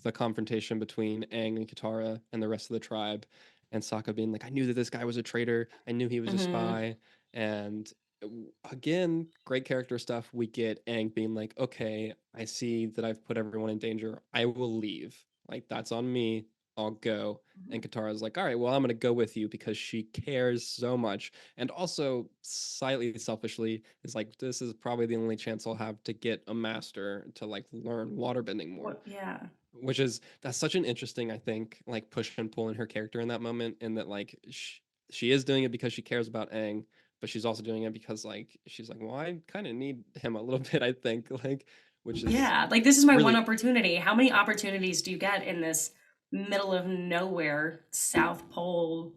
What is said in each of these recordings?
the confrontation between Aang and Katara and the rest of the tribe, and Sokka being like, I knew that this guy was a traitor. I knew he was a Hmm. spy. And again, great character stuff. We get Aang being like, okay, I see that I've put everyone in danger. I will leave. Like, that's on me. I'll go. And Katara's like, all right, well, I'm going to go with you because she cares so much. And also, slightly selfishly, is like, this is probably the only chance I'll have to get a master to like learn waterbending more. What? Yeah. Which is, that's such an interesting, I think, like push and pull in her character in that moment. And that, like, she is doing it because she cares about Aang, but she's also doing it because, like, she's like, well, I kind of need him a little bit, I think, like, which is Yeah. Like, this is my one really. opportunity. How many opportunities do you get in this middle of nowhere South Pole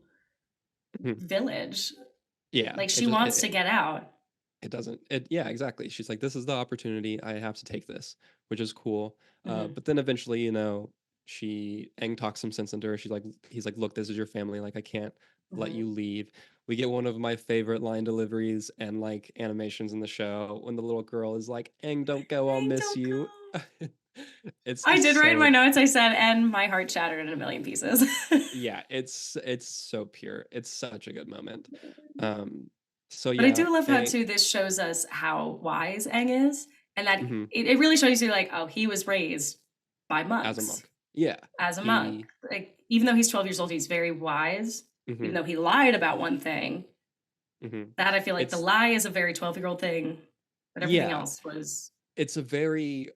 village? Yeah, Like, it she just wants to get out. it doesn't it yeah, exactly. She's like, this is the opportunity, I have to take this, which is cool. Hmm. But then eventually, she Aang talks some sense into her. He's like, look, this is your family, like I can't let Hmm. you leave. We get one of my favorite line deliveries and like animations in the show when the little girl is like, Aang, don't go, I'll I miss don't go. you. It's I did write in my so, notes. I said, and my heart shattered in a million pieces. yeah, it's so pure. It's such a good moment. um so But I yeah, do love how Aang. too this shows us how wise Aang is, and that Mhm, it really shows you like, oh, he was raised by as a monks monk, yeah, as a monk. he. Like even though he's 12 years old, he's very wise. Even Mhm, though he lied about one thing, mhm. that I feel like the It's lie is a very 12-year-old thing, but everything yeah, else was. it's a very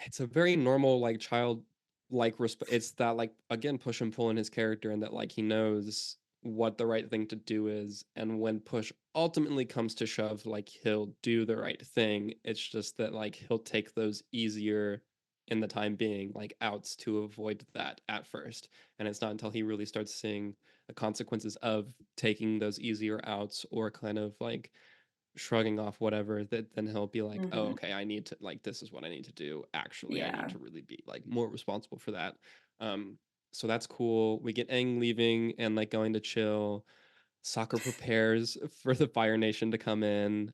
it's a very normal like child like it's that like again push and pull in his character and that like he knows what the right thing to do is, and when push ultimately comes to shove, like he'll do the right thing. It's just that like he'll take those easier in the time being like outs to avoid that at first. And it's not until he really starts seeing the consequences of taking those easier outs or kind of like shrugging off whatever, that then he'll be like, oh, Mhm. okay, I need to like, this is what I need to do, actually I need Yeah. to really be like more responsible for that. um so that's cool. We get Aang leaving and like going to chill. Soccer prepares for the Fire Nation to come in.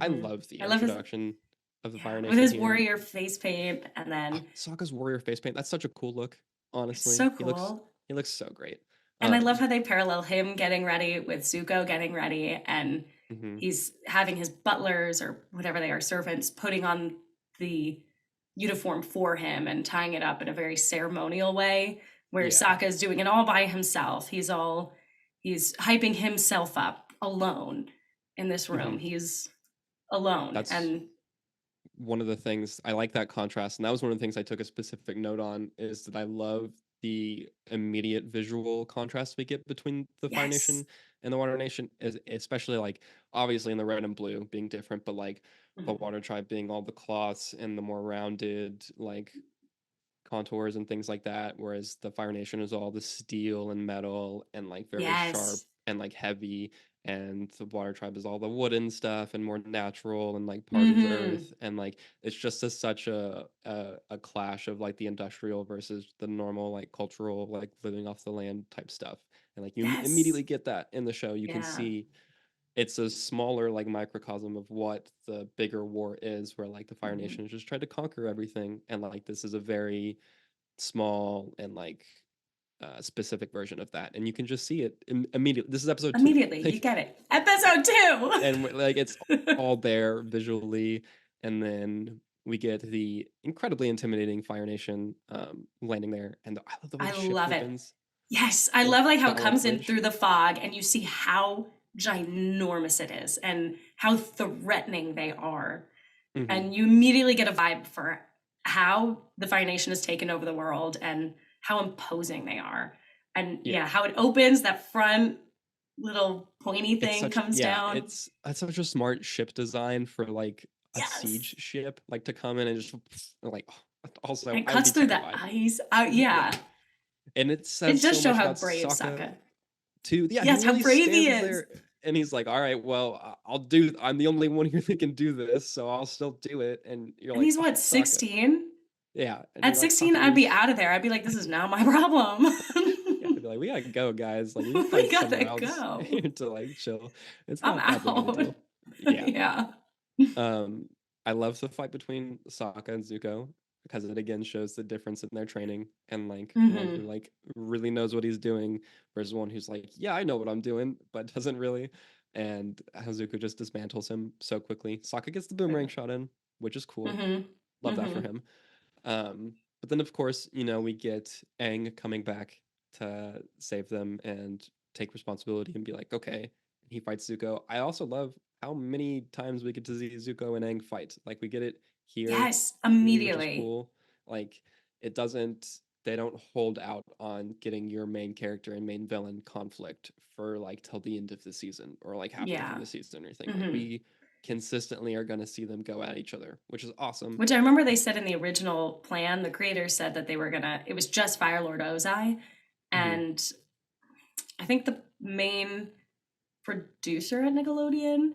I Mhm. love the I love his, introduction of the Fire yeah, with Nation his here. warrior face paint, and Oh, then Sokka's warrior face paint, that's such a cool look. it's Honestly, so he looks cool. so great. And I love um how they parallel him getting ready with Zuko getting ready, and mhm. he's having his butlers or whatever they are, servants, putting on the uniform for him and tying it up in a very ceremonial way, where Yeah. Sokka is doing it all by himself. He's hyping himself up alone in this room. Mhm. He's alone. That's And one of the things I like, that contrast, and that was one of the things I took a specific note on, is that I love the immediate visual contrast we get between the Fire yes. Nation and the Water Nation, is especially like obviously in the red and blue being different, but like the Mhm. Water Tribe being all the cloths and the more rounded like contours and things like that, whereas the Fire Nation is all the steel and metal and like very sharp Yes. and like heavy, and the Water Tribe is all the wooden stuff and more natural and like part of the Hmm. earth, and like it's just such a clash of like the industrial versus the normal like cultural like living off the land type stuff. And like you Yes. immediately get that in the show. You can Yeah. see it's a smaller like microcosm of what the bigger war is, where like the Fire Mhm. Nation has just tried to conquer everything, and like this is a very small and like specific version of that, and you can just see it immediately. This is episode 2. Immediately, you Like, get it. Episode and two. like it's all there visually. And then we get the incredibly intimidating Fire Nation landing there, and I love the way I the ship love it. opens. Yes, I Like love like how it that little comes in bridge. through the fog and you see how ginormous it is and how threatening they are. Hmm. And you immediately get a vibe for how the Fire Nation has taken over the world and how imposing they are. And Yeah, yeah, how it opens, that front little pointy it's thing such comes yeah down. it's that's such a smart ship design for like a Yes. siege ship, like to come in and just like, also It I would cuts be through the terrified. ice. Yeah, Yeah. and it It says does so show much how about brave Sokka Sokka. too. Yeah, he Yes, how literally brave he stands is. there and he's like, all right, well, I'll do, I'm the only one here that can do this, so I'll still do it. And you're And like, he's oh, what, Sokka. 16? Yeah, and At you're like, 16, Sokka, I'd you're be out of there. I'd be like, this is not my problem. yeah, I'd be like, we gotta go, guys, like we can We find somewhere gotta else go. to like chill. It's I'm not that big of a out. deal. Yeah. Yeah. um I love the fight between Sokka and Zuko. because it again shows the difference in their training and like one who Mhm. like really knows what he's doing versus one who's like, yeah, I know what I'm doing, but doesn't really. And Hazuko just dismantles him so quickly. Sokka gets the boomerang Right. shot in, which is cool. Mhm. Love that for Mhm. him. But then of course, we get Aang coming back to save them and take responsibility and be like, okay, he fights Zuko. I also love how many times we get to see Zuko and Aang fight. Like we get it here, Yes, which is immediately. cool. Like it doesn't they don't hold out on getting your main character and main villain conflict for like till the end of the season or like halfway through Yeah. the season or anything. Like Mhm. we consistently are going to see them go at each other, which is awesome. Which I remember they said in the original plan, the creators said that they were gonna it was just Fire Lord Ozai, Hmm. and I think the main producer at Nickelodeon,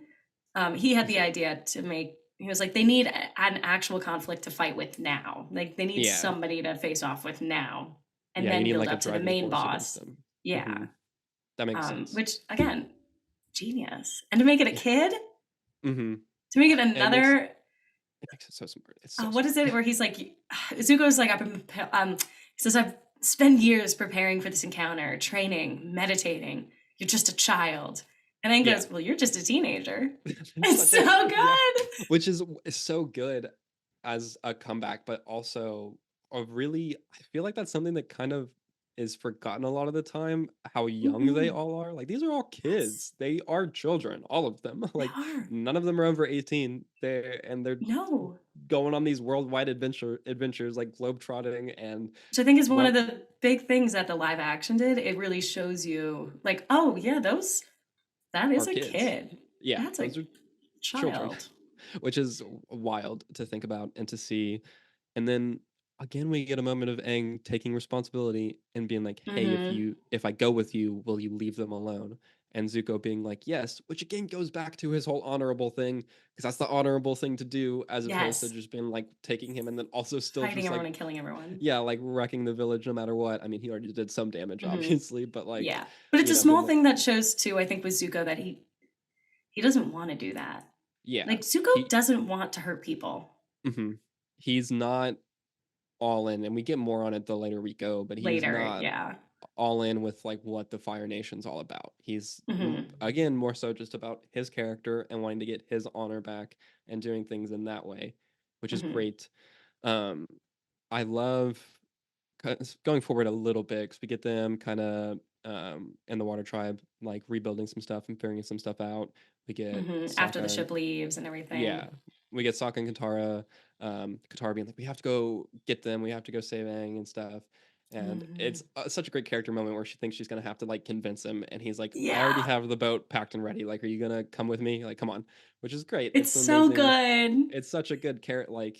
he had Is the it? idea to make he was like, "They need an actual conflict to fight with now. Like, they need Yeah. somebody to face off with now, and Yeah, you then need build like a up to the driving main force against boss." them. Yeah. Hmm. That makes sense. Which again, genius. And to make it a Yeah. kid? Hmm. To make it It makes another it makes it so smart. It's so what is smart. it where he's like Zuko's like he says I've spent years preparing for this encounter, training, meditating. You're just a child. And then Yeah. goes, "Well, you're just a teenager." It's It's such a so yeah, good. which is so good as a comeback, but also a really I feel like that's something that kind of is forgotten a lot of the time, how young they Mhm. all are. Like these are all Yes, kids. They are children, all of them. they Like are. none of them are over 18. They're No. going on these worldwide adventures like globetrotting and Which I think is one of one the big things that the live action did. It really shows you like, oh yeah, those that is are a kids. kid. Yeah, That's a those are children, child. which is wild to think about and to see. And then again, we get a moment of Aang taking responsibility and being like, "Hey, Mhm. if I go with you, will you leave them alone?" And Zuko being like, "Yes," which again goes back to his whole honorable thing because that's the honorable thing to do, as opposed to Yes. just being like taking him and then also still Fighting just like, everyone and killing everyone. yeah, like wrecking the village no matter what. I mean, he already did some damage, Mhm. obviously, but like, Yeah. But it's a being small like, thing that shows too, I think, with Zuko that he doesn't wanna do that. yeah, Like, Zuko he, doesn't want to hurt people mhm. He's not all in, and we get more on it the later we go, but he's later, not yeah. all in with like what the Fire Nation's all about. He's Mhm. again more so just about his character and wanting to get his honor back and doing things in that way, which is Mhm. great. Um, I love going forward a little bit because we get them kind of in the Water Tribe like rebuilding some stuff and figuring some stuff out. We get Mhm. After the Sokka and ship leaves and everything. yeah, we get Sokka and Katara. Katara being like, "We have to go get them. We have to go save Aang and stuff." And it's Mhm. such a great character moment where she thinks she's gonna have to like convince him, and he's like, "I already Yeah. have the boat packed and ready. Like, are you gonna come with me? Like, come on." Which is great. It's It's an so amazing. good. It's such a good character. Like,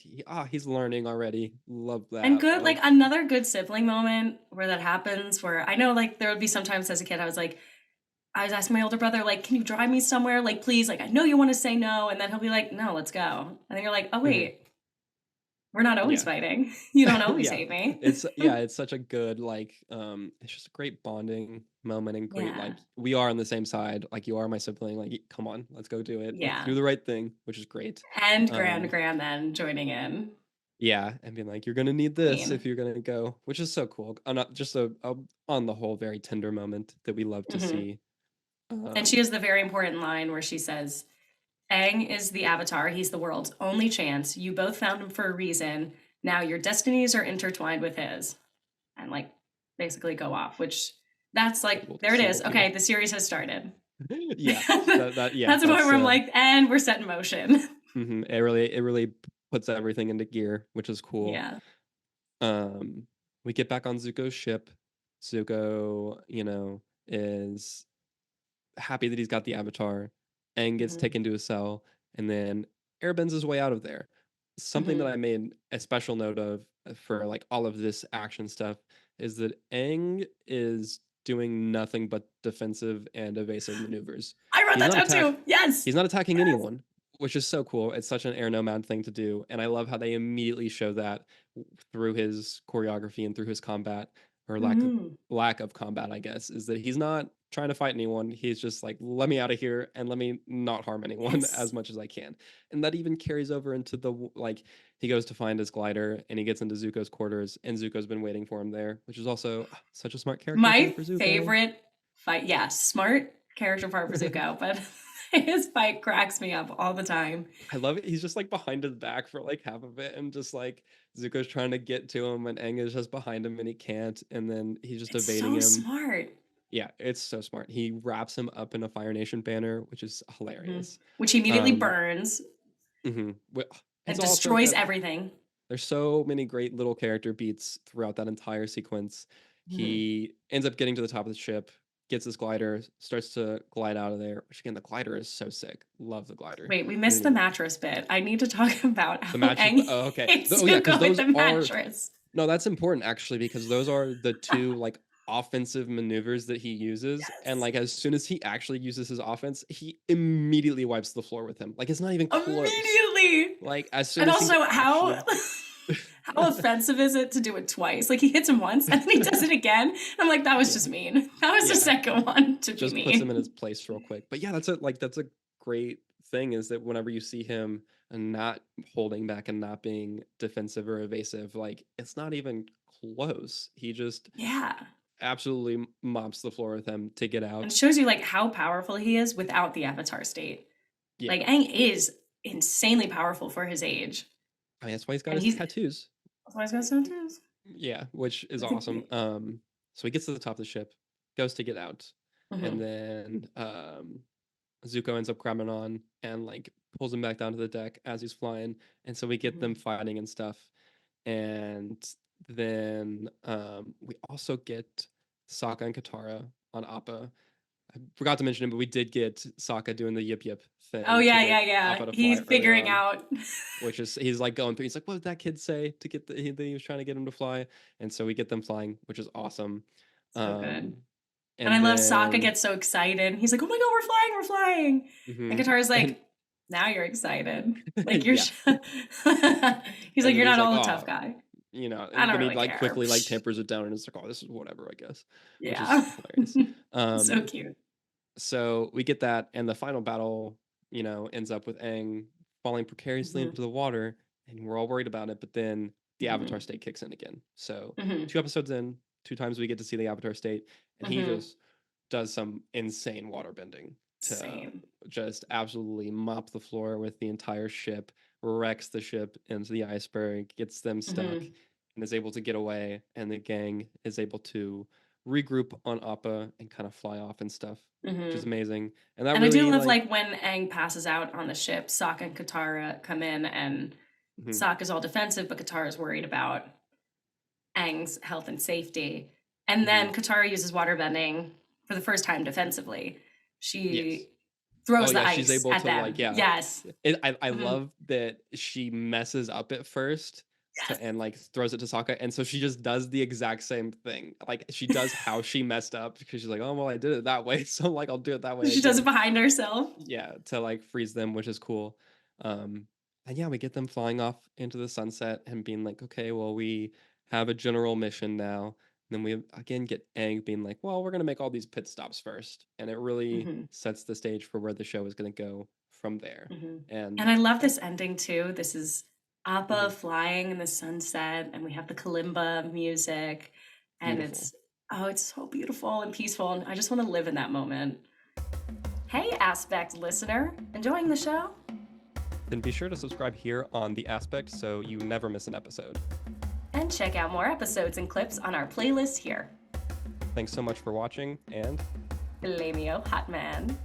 he's learning already. Love And that. good like, Like, another good sibling moment where that happens, where I know, like, there would be sometimes as a kid, I was asking my older brother, like, "Can you drive me somewhere? Like, please, like, I know you wanna say no," and then he'll be like, "No, let's go." And then you're like, "Oh, mhm, wait, we're not always yeah. fighting. You don't always Yeah. hate me." It's yeah, it's such a good like it's just a great bonding moment and great Yeah. like we are on the same side. Like you are my sibling. Like come on, let's go do it. Let's Yeah. do the right thing, which is great. And Um Grand then joining in. yeah, and being like you're going to need this if Queen. you're going to go, which is so cool. Not just a on the whole very tender moment that we love to Mhm. see. And she Um has the very important line where she says, "Aang is the Avatar. He's the world's only chance. You both found him for a reason. Now your destinies are intertwined with his." And, like, basically go off, which that's so like, cool to there it see is. that we Okay, the series has started. yeah, that yeah, That's the point that's where I'm like, "And we're set in motion." it really puts everything into gear, which is cool. Yeah. Um, we get back on Zuko's ship. Zuko, is happy that he's got the avatar. Aang gets Mhm. taken to a cell, and then airbends his way out of there. Something that Mhm. I made a special note of for like all of this action stuff is that Aang is doing nothing but defensive and evasive maneuvers. I wrote He's that not down attack too. Yes. he's not attacking Yes. anyone, which is so cool. It's such an air nomad thing to do, and I love how they immediately show that through his choreography and through his combat or lack of Mhm. lack of combat, I guess, is that he's not. trying to fight anyone. He's just like, let me out of here and let me not harm anyone Yes. as much as I can. And that even carries over into like he goes to find his glider and he gets into Zuko's quarters and Zuko's been waiting for him there, which is also such a smart character thing My for Zuko. favorite fight, yeah, smart character part for Zuko, but his fight cracks me up all the time. I love it. He's just like behind his back for like half of it, and just like Zuko's trying to get to him, and Aang is just behind him, and he can't. And then he's just It's evading so him. smart. Yeah, it's so smart. He wraps him up in a Fire Nation banner, which is Mhm. hilarious. Which he immediately Um, burns mhm. It's and also destroys got everything. there's so many great little character beats throughout that entire sequence. Mhm. He ends up getting to the top of the ship, gets his glider, starts to glide out of there. Which again, the glider is so sick. Love the glider. Wait, we We missed didn't the even mattress bit. I need to talk about the how matches. Aang Oh, okay. hits Oh yeah, because Zuko with those the are mattress. no, that's important actually because those are the two like offensive maneuvers that he uses, and Yes. like as soon as he actually uses his offense, he immediately wipes the floor with him. Like it's not even close. Immediately. Like as soon And as he's also actually how offensive is it to do it twice? Like he hits him once and then he does it again. And I'm like, that was yeah, just mean. That was the yeah, second one to be just puts him in his mean. place real quick. But yeah, that's a great thing is that whenever you see him not holding back and not being defensive or evasive, like it's not even close. He just Yeah. absolutely mops the floor with him to get And out. it shows you like how powerful he is without the avatar state. Like Yeah. Aang is insanely powerful for his age. I mean, that's why he's got And his he's tattoos. that's why he's got tattoos. Yeah, which is I think awesome. So he gets to the top of the ship, goes to get out, and mm-hmm, then Zuko ends up grabbing on and like pulls him back down to the deck as he's flying, and so we get mm-hmm, them fighting and stuff. And then we also get Sokka and Katara on Appa. I forgot to mention it, but we did get Sokka doing the yip yip oh thing to yeah, get yeah, yeah. Appa to He's fly earlier figuring on, out which is he's like going through. He's like, "What did that kid say to get he was trying to get him to fly?" And so we get them flying, which is awesome. so good. Um, And I and love Sokka then gets so excited. He's like, "Oh my god, we're flying, we're flying!" And mhm. Katara's and like, "Now you're excited. Like you're." yeah, He's and like, then "You're he's not like, all the "Oh, tough guy." and I don't then he really like care. quickly like tempers it down, and it's like, "Oh, this is whatever, I guess," which is Yeah, hilarious. so Um, cute. so we get that, and the final battle, ends up with Aang falling precariously Hmm. into the water, and we're all worried about it. But then the Avatar Hmm. state kicks in again. So Hmm. 2 episodes in, 2 times we get to see the Avatar state, and he Hmm. just does some insane water bending to Same. just absolutely mop the floor with the entire ship, wrecks the ship into the iceberg, gets them stuck, Hmm. and is able to get away. And the gang is able to regroup on Appa and kind of fly off and stuff, which is Hmm. amazing. And that And I do really love like, like when Aang passes out on the ship, Sokka and Katara come in, and mhm, Sokka's all defensive, but Katara's worried about Aang's health and safety. And mhm, then Katara uses waterbending for the first time defensively. yes. She Oh throws the yeah, she's ice able at to like, them. yeah. Yes. I Mhm. love that she messes up at first Yes. and like throws it to Sokka, and so she just does the exact same thing. Like she does how she messed up because she's like, oh well, I did it that way, so like I'll do it that way She does it again. behind herself. Yeah, to like freeze them, which is cool. Um, and yeah, we get them flying off into the sunset and being like, okay, well, we have a general mission now. And then we again get Aang being like, well, we're gonna make all these pit stops first, and it really Hmm. sets the stage for where the show is gonna go from there. Hmm. And And I love I, this ending too. This is Appa mhm, flying in the sunset, and we have the kalimba music, and beautiful. it's so beautiful and peaceful. And I just want to live in that moment. Hey, Aspect listener, enjoying the show? Then be sure to subscribe here on The Aspect so you never miss an episode. And check out more episodes and clips on our playlist here. Thanks so much for watching, and Lamio Hot Man.